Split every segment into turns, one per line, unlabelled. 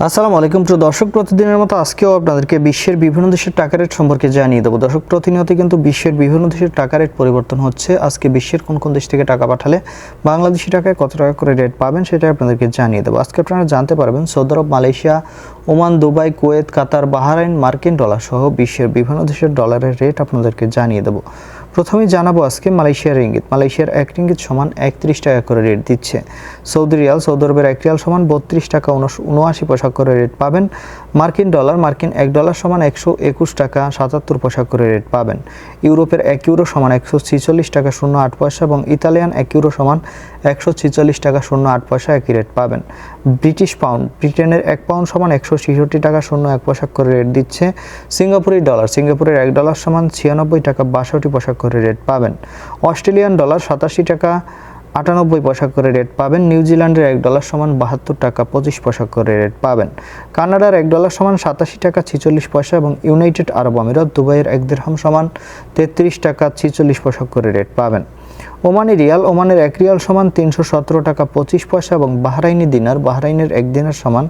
আসসালামু আলাইকুম প্রিয় দর্শক, প্রতিদিনের মতো আজকেও আপনাদেরকে বিশ্বের বিভিন্ন দেশের টাকা রেট সম্পর্কে জানিয়ে দেবো। দর্শক, প্রতিনিয়ত কিন্তু বিশ্বের বিভিন্ন দেশের টাকা রেট পরিবর্তন হচ্ছে। আজকে বিশ্বের কোন কোন দেশ থেকে টাকা পাঠালে বাংলাদেশি টাকায় কত টাকা করে রেট পাবেন সেটা আপনাদেরকে জানিয়ে দেবো। আজকে আপনারা জানতে পারবেন সৌদি আরব, মালয়েশিয়া, ওমান, দুবাই, কুয়েত, কাতার, বাহরাইন, মার্কিন ডলার সহ বিশ্বের বিভিন্ন দেশের ডলারের রেট আপনাদেরকে জানিয়ে দেবো। প্রথমেই জানাবো আজকে মালয়েশিয়ার রিঙ্গিত। মালয়েশিয়ার 1 রিঙ্গিত সমান 31 টাকা করে রেট দিচ্ছে। সৌদি রিয়াল, সৌদি আরবের 1 রিয়াল সমান 32 টাকা 79 পয়সা করে রেট পাবেন। মার্কিন ডলার, মার্কিন 1 ডলার সমান 121 টাকা 77 পয়সা করে রেট পাবেন। ইউরোপের 1 ইউরো সমান 146 টাকা 08 পয়সা এবং ইতালিয়ান 1 ইউরো সমান 146 টাকা 08 পয়সা একই রেট পাবেন। ব্রিটিশ পাউন্ড, ব্রিটেনের 1 পাউন্ড সমান 166 টাকা 01 পয়সা করে রেট দিচ্ছে। সিঙ্গাপুরি ডলার, সিঙ্গাপুরের 1 ডলার সমান 96 টাকা 62 পয়সা করে রেট পাবেন। অস্ট্রেলিয়ান ডলার 87 টাকা 98 পয়সা করে রেট পাবেন। নিউজিল্যান্ডের 1 ডলার সমান 72 টাকা 25 পয়সা করে রেট পাবেন। কানাডার 1 ডলার সমান 87 টাকা 46 পয়সা এবং ইউনাইটেড আরব আমিরাত, দুবাইয়ের 1 দিরহাম সমান 33 টাকা 46 পয়সা করে রেট পাবেন। ওমানি রিয়াল, ওমানের 1 রিয়াল সমান 317 টাকা 25 পয়সা এবং বাহরাইনি দিনার, বাহরাইনের 1 দিনার সমান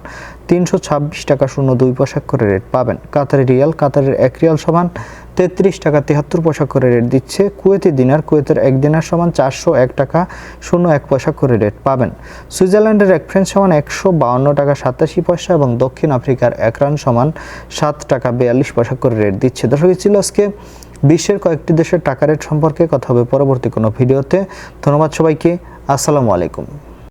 326 টাকা 02 পয়সা করে রেট পাবেন। কাতারি রিয়াল, কাতারের 1 রিয়াল সমান 33 টাকা 73 পয়সা করে রেট দিচ্ছে। কুয়েতি দিনার, কুয়েতের 1 দিনার সমান 401 টাকা 01 পয়সা করে রেট পাবেন। সুইজারল্যান্ডের 1 ফ্রাঙ্ক সমান 152 টাকা 87 পয়সা এবং দক্ষিণ আফ্রিকার 1 রান সমান 7 টাকা 42 পয়সা করে রেট দিচ্ছে। দর্শক, ছিল আজকে বিশ্বের কয়েকটি দেশের টাকা রেট সম্পর্কে। কথা হবে পরবর্তী কোনো ভিডিওতে। ধন্যবাদ সবাইকে। আসসালামু আলাইকুম।